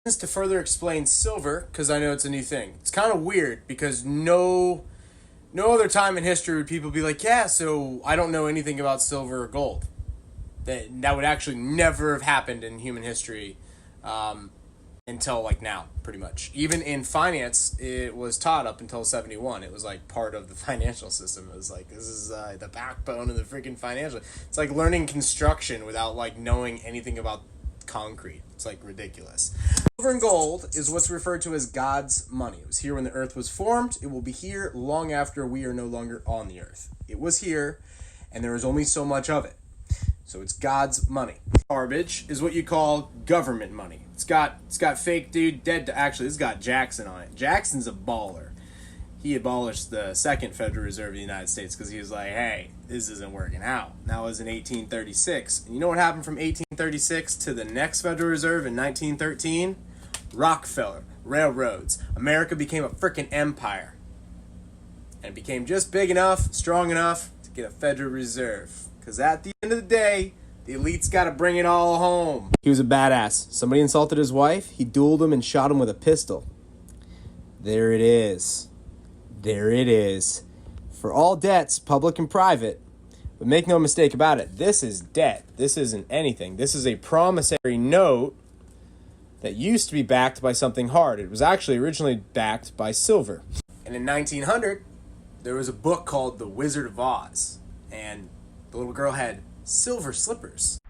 To further explain silver, because I know it's a new thing. It's kind of weird because no other time in history would people be like, yeah, so I don't know anything about silver or gold. That would actually never have happened in human history until like now, pretty much. Even in finance, it was taught up until 71. It was like part of the financial system. It was like, this is the backbone of the freaking financial. It's like learning construction without like knowing anything about concrete. It's like ridiculous. Silver and gold is what's referred to as God's money. It was here when the earth was formed. It will be here long after we are no longer on the earth. It was here, and there is only so much of it. So it's God's money. Garbage is what you call government money. It's got fake dude dead to actually. This has got Jackson on it. Jackson's a baller. He abolished the second Federal Reserve of the United States because he was like, hey, this isn't working out. That was in 1836. And you know what happened from 1836 to the next Federal Reserve in 1913? Rockefeller, railroads. America became a freaking empire. And it became just big enough, strong enough to get a Federal Reserve. Because at the end of the day, the elites got to bring it all home. He was a badass. Somebody insulted his wife. He dueled him and shot him with a pistol. There it is. There it is. For all debts, public and private, but make no mistake about it, this is debt. This isn't anything. This is a promissory note that used to be backed by something hard. It was actually originally backed by silver. And in 1900, there was a book called The Wizard of Oz, and the little girl had silver slippers.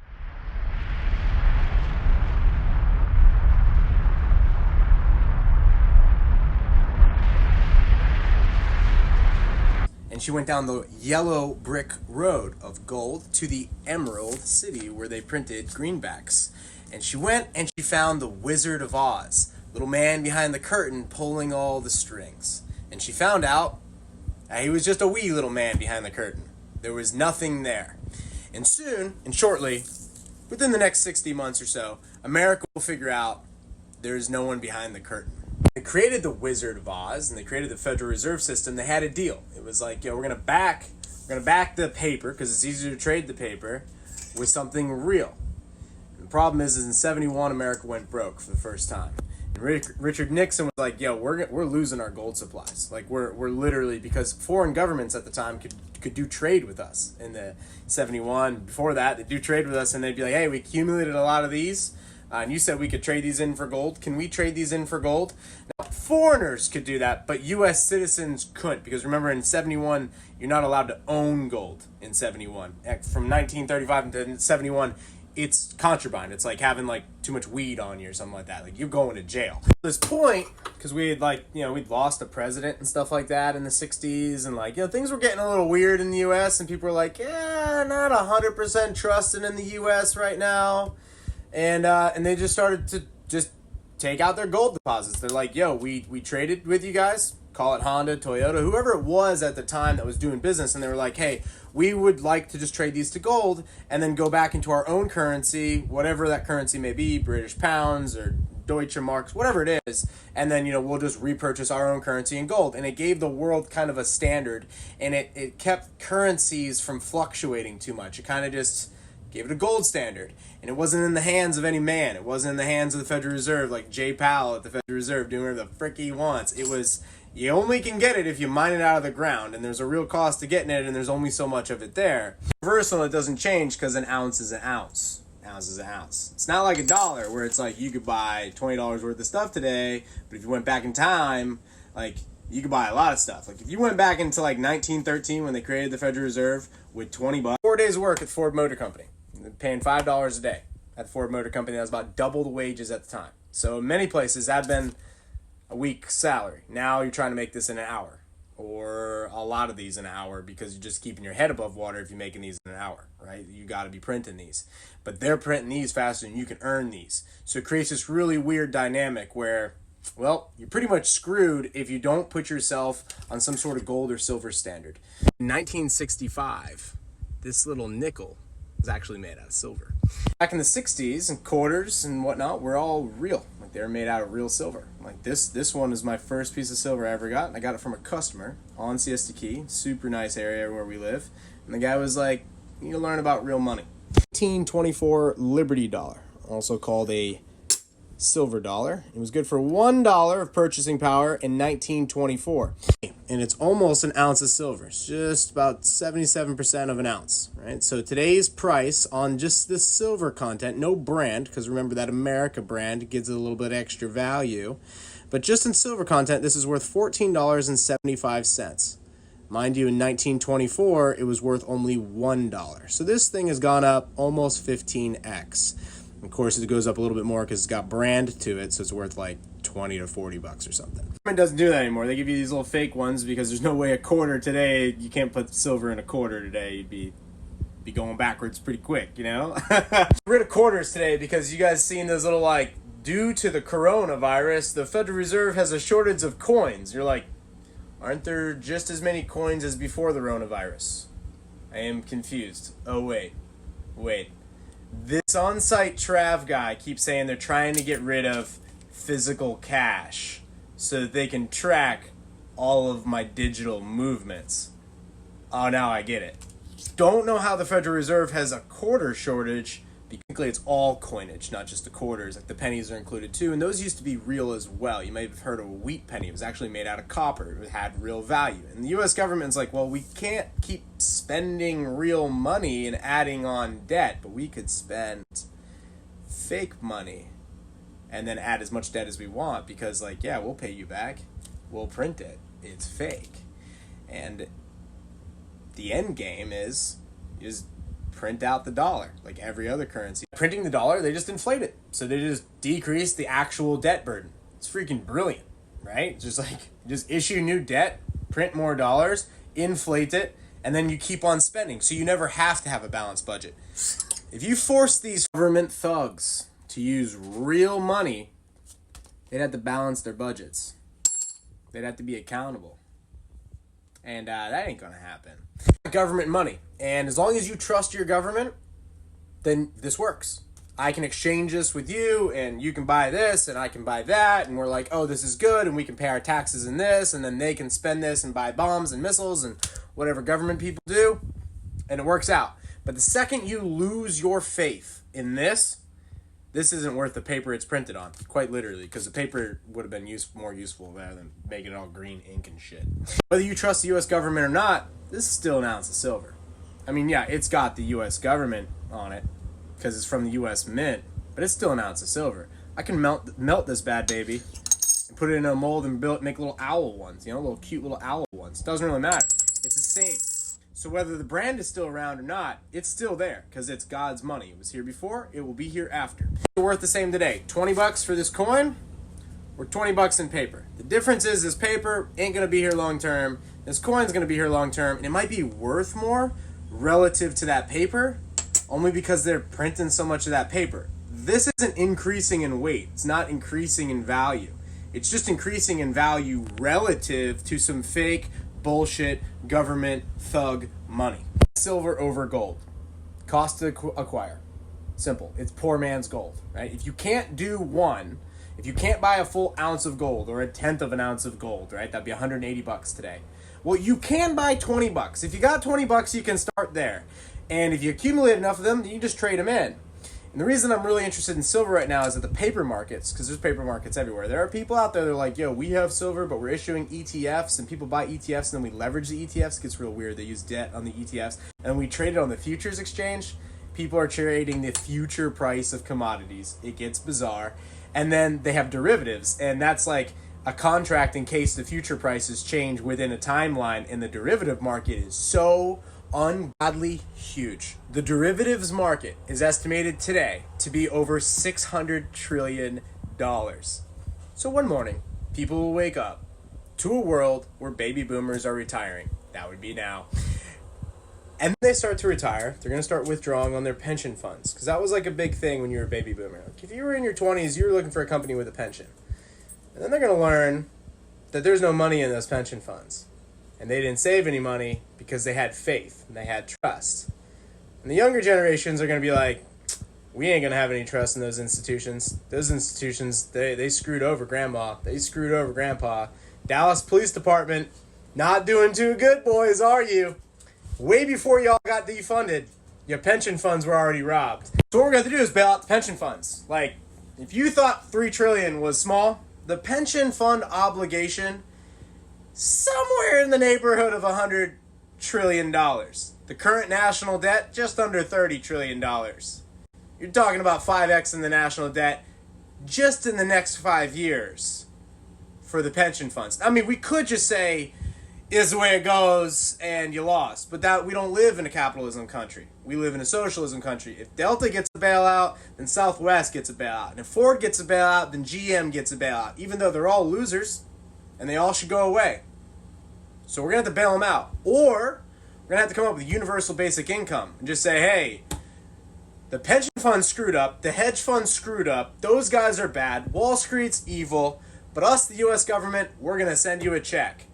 And she went down the yellow brick road of gold to the Emerald City where they printed greenbacks. And she went and she found the Wizard of Oz, little man behind the curtain pulling all the strings. And she found out that he was just a wee little man behind the curtain. There was nothing there. And soon, and shortly, within the next 60 months or so, America will figure out there's no one behind the curtain. They created the Wizard of Oz and they created the Federal Reserve System. They had a deal. It was like, we're gonna back the paper because it's easier to trade the paper with something real. And the problem is in 71 America went broke for the first time. And Richard Nixon was like, we're losing our gold supplies. Like we're literally, because foreign governments at the time could do trade with us in the 71. Before that, they'd do trade with us and they'd be like, hey, we accumulated a lot of these. And you said we could trade these in for gold. Can we trade these in for gold? Now, foreigners could do that, but U.S. citizens couldn't. Because remember, in 71, you're not allowed to own gold in 71. From 1935 to 71, it's contraband. It's like having like too much weed on you or something like that. Like you're going to jail. At this point, because we had we'd lost a president and stuff like that in the 60s. And things were getting a little weird in the U.S. And people were like, yeah, not 100% trusting in the U.S. right now. And they just started to just take out their gold deposits. They're like, we traded with you guys, call it Honda, Toyota, whoever it was at the time that was doing business. And they were like, hey, we would like to just trade these to gold and then go back into our own currency, whatever that currency may be, British pounds or Deutsche Marks, whatever it is. And then, we'll just repurchase our own currency in gold. And it gave the world kind of a standard, and it kept currencies from fluctuating too much. It kind of just gave it a gold standard. And it wasn't in the hands of any man. It wasn't in the hands of the Federal Reserve, like Jay Powell at the Federal Reserve doing whatever the frick he wants. It was, you only can get it if you mine it out of the ground, and there's a real cost to getting it, and there's only so much of it there. Universal, it doesn't change because an ounce is an ounce. Ounce is an ounce. It's not like a dollar where it's like you could buy $20 worth of stuff today, but if you went back in time, you could buy a lot of stuff. Like if you went back into 1913 when they created the Federal Reserve with $20, 4 days of work at Ford Motor Company, paying $5 a day at Ford Motor Company. That was about double the wages at the time. So in many places, that'd been a week's salary. Now you're trying to make this in an hour, or a lot of these in an hour, because you're just keeping your head above water if you're making these in an hour, right? You got to be printing these. But they're printing these faster than you can earn these. So it creates this really weird dynamic where, you're pretty much screwed if you don't put yourself on some sort of gold or silver standard. In 1965, this little nickel was actually made out of silver. Back in the 60s, and quarters and whatnot were all real. They're made out of real silver. This one is my first piece of silver I ever got. And I got it from a customer on Siesta Key. Super nice area where we live. And the guy was like, you need to learn about real money. 1824 Liberty dollar, also called a silver dollar. It was good for $1 of purchasing power in 1924. And it's almost an ounce of silver. It's just about 77% of an ounce, right? So today's price on just the silver content, no brand, because remember that America brand gives it a little bit extra value. But just in silver content, this is worth $14.75. Mind you, in 1924, it was worth only $1. So this thing has gone up almost 15x. Of course, it goes up a little bit more because it's got brand to it, so it's worth like 20 to 40 bucks or something. The government doesn't do that anymore. They give you these little fake ones because there's no way a quarter today, you can't put silver in a quarter today. You'd be going backwards pretty quick, you know? We're rid of quarters today because you guys seen those little like, due to the coronavirus, the Federal Reserve has a shortage of coins. You're like, aren't there just as many coins as before the coronavirus? I am confused. Oh, wait. This on-site Trav guy keeps saying they're trying to get rid of physical cash so that they can track all of my digital movements. Oh, now I get it. Don't know how the Federal Reserve has a quarter shortage. Basically, it's all coinage, not just the quarters. Like the pennies are included too, and those used to be real as well. You may have heard of a wheat penny. It was actually made out of copper. It had real value. And the U.S. government's like, well, we can't keep spending real money and adding on debt, but we could spend fake money and then add as much debt as we want because, like, yeah, we'll pay you back. We'll print it. It's fake. And the end game is print out the dollar like every other currency. Printing the dollar, they just inflate it. So they just decrease the actual debt burden. It's freaking brilliant, right? It's just like, just issue new debt, print more dollars, inflate it, and then you keep on spending. So you never have to have a balanced budget. If you force these government thugs to use real money, they'd have to balance their budgets. They'd have to be accountable. And that ain't gonna happen. Government money. And as long as you trust your government, then this works. I can exchange this with you, and you can buy this, and I can buy that, and we're like, oh, this is good, and we can pay our taxes in this, and then they can spend this and buy bombs and missiles and whatever government people do, and it works out. But the second you lose your faith in this isn't worth the paper it's printed on, quite literally, because the paper would have been more useful rather than making it all green ink and shit. Whether you trust the U.S. government or not, this is still an ounce of silver. I mean, yeah, it's got the U.S. government on it because it's from the U.S. Mint, but it's still an ounce of silver. I can melt this bad baby and put it in a mold and make little owl ones, little cute little owl ones. Doesn't really matter. It's the same. So whether the brand is still around or not, it's still there because it's God's money. It was here before, it will be here after. It's worth the same today. 20 bucks for this coin or 20 bucks in paper. The difference is this paper ain't going to be here long term. This coin's going to be here long term, and it might be worth more relative to that paper only because they're printing so much of that paper. This isn't increasing in weight. It's not increasing in value. It's just increasing in value relative to some fake bullshit government thug money. Silver over gold. Cost to acquire. Simple. It's poor man's gold, right? If you can't do one, if you can't buy a full ounce of gold or a tenth of an ounce of gold, right? That'd be 180 bucks today. Well, you can buy 20 bucks. If you got 20 bucks, you can start there. And if you accumulate enough of them, you just trade them in. And the reason I'm really interested in silver right now is at the paper markets, because there's paper markets everywhere. There are people out there that are like, yo, we have silver, but we're issuing ETFs, and people buy ETFs, and then we leverage the ETFs. It gets real weird. They use debt on the ETFs, and we trade it on the futures exchange. People are trading the future price of commodities. It gets bizarre. And then they have derivatives, and that's like a contract in case the future prices change within a timeline, and the derivative market is so ungodly huge. The derivatives market is estimated today to be over $600 trillion. So one morning, people will wake up to a world where baby boomers are retiring. That would be now. And they start to retire. They're going to start withdrawing on their pension funds, because that was like a big thing when you were a baby boomer. Like if you were in your 20s, you were looking for a company with a pension. And then they're going to learn that there's no money in those pension funds. And they didn't save any money because they had faith and they had trust. And the younger generations are going to be like, we ain't going to have any trust in those institutions. Those institutions, they screwed over grandma. They screwed over grandpa. Dallas Police Department, not doing too good, boys, are you? Way before y'all got defunded, your pension funds were already robbed. So what we're going to do is bail out the pension funds. Like, If you thought 3 trillion was small, the pension fund obligation somewhere in the neighborhood of $100 trillion. The current national debt just under $30 trillion. You're talking about 5x in the national debt just in the next 5 years for the pension funds. I mean, we could just say, is the way it goes and you lost. But that we don't live in a capitalism country. We live in a socialism country. If Delta gets a bailout, then Southwest gets a bailout. And if Ford gets a bailout, then GM gets a bailout. Even though they're all losers and they all should go away. So we're going to have to bail them out. Or we're going to have to come up with universal basic income and just say, hey, the pension fund screwed up, the hedge fund screwed up, those guys are bad, Wall Street's evil, but us, the U.S. government, we're going to send you a check.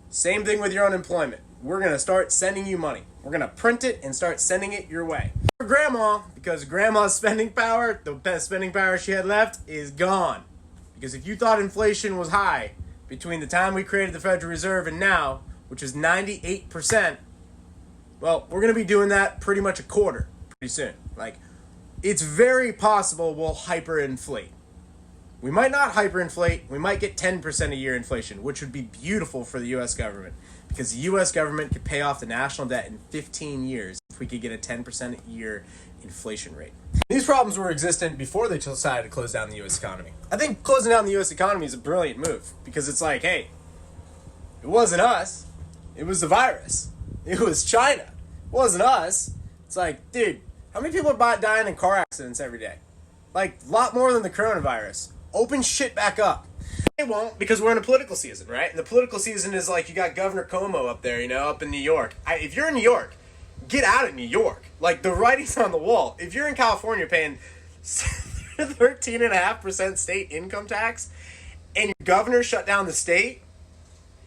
Same thing with your unemployment. We're going to start sending you money. We're going to print it and start sending it your way. For Grandma, because Grandma's spending power, the best spending power she had left, is gone. Because if you thought inflation was high between the time we created the Federal Reserve and now, which is 98%, well, we're going to be doing that pretty much a quarter pretty soon. Like, it's very possible we'll hyperinflate. We might not hyperinflate. We might get 10% a year inflation, which would be beautiful for the U.S. government because the U.S. government could pay off the national debt in 15 years if we could get a 10% a year inflation rate. These problems were existent before they decided to close down the U.S. economy. I think closing down the U.S. economy is a brilliant move because it's like, hey, it wasn't us. It was the virus. It was China. It wasn't us. It's like, dude, how many people are dying in car accidents every day? Like, a lot more than the coronavirus. Open shit back up. They won't because we're in a political season, right? And the political season is like you got Governor Cuomo up there, up in New York. If you're in New York, get out of New York. Like, the writing's on the wall. If you're in California paying 13.5% state income tax and your governor shut down the state,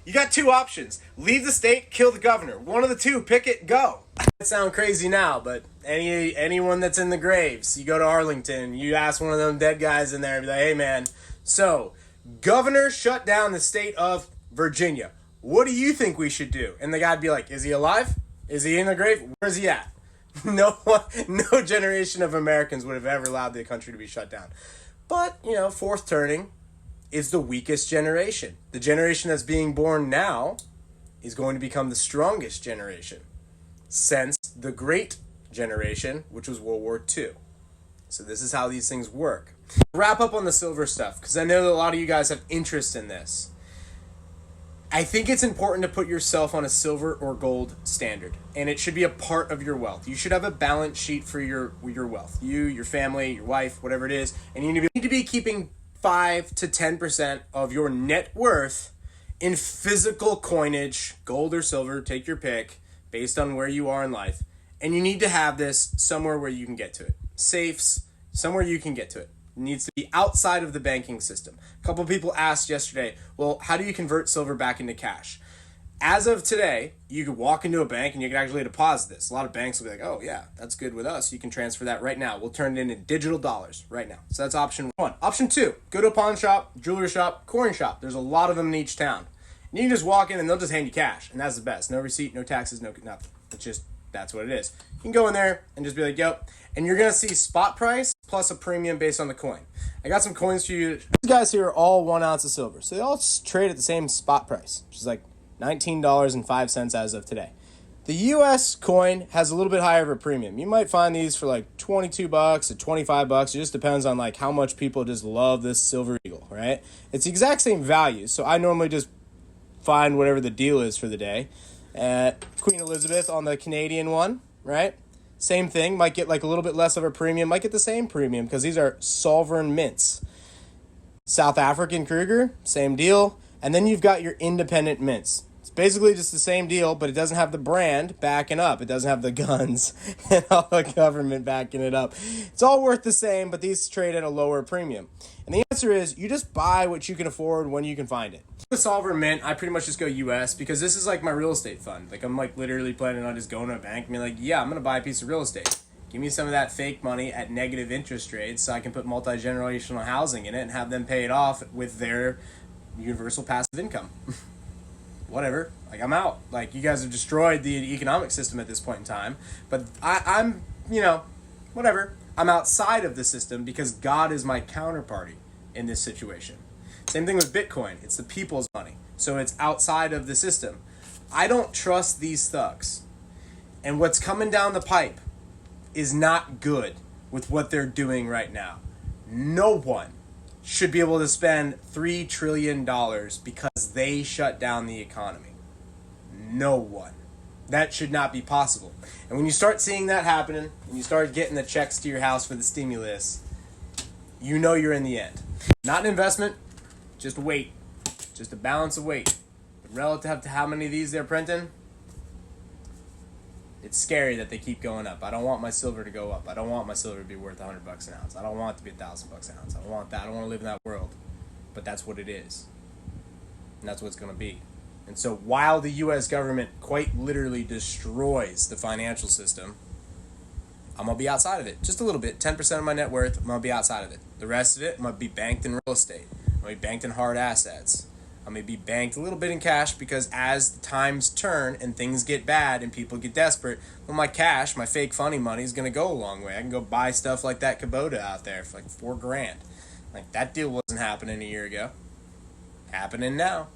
you got two options. Leave the state, kill the governor. One of the two, pick it, go. It sounds crazy now, but anyone that's in the graves, you go to Arlington, you ask one of them dead guys in there and be like, hey man, so governor shut down the state of Virginia. What do you think we should do? And the guy'd be like, is he alive? Is he in the grave? Where's he at? No generation of Americans would have ever allowed the country to be shut down. But, fourth turning is the weakest generation. The generation that's being born now is going to become the strongest generation since the Great Generation, which was World War II. So this is how these things work. Wrap up on the silver stuff, because I know that a lot of you guys have interest in this. I think it's important to put yourself on a silver or gold standard, and it should be a part of your wealth. You should have a balance sheet for your wealth. You, your family, your wife, whatever it is, and you need to be keeping 5 to 10% of your net worth in physical coinage, gold or silver, take your pick, based on where you are in life. And you need to have this somewhere where you can get to it. Safes, somewhere you can get to it. It needs to be outside of the banking system. A couple of people asked yesterday, well, how do you convert silver back into cash? As of today, you could walk into a bank and you can actually deposit this. A lot of banks will be like, oh yeah, that's good with us. You can transfer that right now. We'll turn it into digital dollars right now. So that's option 1. Option 2, go to a pawn shop, jewelry shop, coin shop. There's a lot of them in each town. And you can just walk in and they'll just hand you cash. And that's the best. No receipt, no taxes, no nothing. It's just, that's what it is. You can go in there and just be like, yep. And you're going to see spot price plus a premium based on the coin. I got some coins for you. These guys here are all 1 ounce of silver. So they all trade at the same spot price, which is like $19.05 as of today. The U.S. coin has a little bit higher of a premium. You might find these for like $22 to $25. It just depends on like how much people just love this silver eagle, right? It's the exact same value. So I normally just find whatever the deal is for the day. Queen Elizabeth on the Canadian one, right? Same thing, might get like a little bit less of a premium, might get the same premium because these are sovereign mints. South African Kruger, same deal. And then you've got your independent mints. It's basically just the same deal, but it doesn't have the brand backing up. It doesn't have the guns and all the government backing it up. It's all worth the same, but these trade at a lower premium. And the answer is you just buy what you can afford when you can find it. The sovereign mint, I pretty much just go U.S. because this is like my real estate fund. Like I'm like literally planning on just going to a bank and being like, yeah, I'm going to buy a piece of real estate. Give me some of that fake money at negative interest rates so I can put multi-generational housing in it and have them pay it off with their universal passive income. Whatever. Like, I'm out. Like, you guys have destroyed the economic system at this point in time. But I'm, whatever. I'm outside of the system because God is my counterparty in this situation. Same thing with Bitcoin. It's the people's money. So it's outside of the system. I don't trust these thugs. And what's coming down the pipe is not good with what they're doing right now. No one should be able to spend $3 trillion because they shut down the economy. No one. That should not be possible. And when you start seeing that happening, and you start getting the checks to your house for the stimulus, you know you're in the end. Not an investment, just weight. Just a balance of weight. But relative to how many of these they're printing, it's scary that they keep going up. I don't want my silver to go up. I don't want my silver to be worth $100 an ounce. I don't want it to be $1,000 an ounce. I don't want that. I don't want to live in that world. But that's what it is. And that's what it's going to be. And so while the U.S. government quite literally destroys the financial system, I'm going to be outside of it. Just a little bit. 10% of my net worth, I'm going to be outside of it. The rest of it, I'm going to be banked in real estate. I'm going to be banked in hard assets. I'm going to be banked a little bit in cash because as the times turn and things get bad and people get desperate, well, my cash, my fake funny money is going to go a long way. I can go buy stuff like that Kubota out there for like $4,000. Like that deal wasn't happening a year ago. Happening now.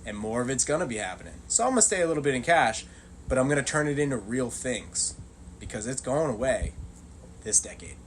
And more of it's going to be happening. So I'm going to stay a little bit in cash, but I'm going to turn it into real things because it's going away this decade.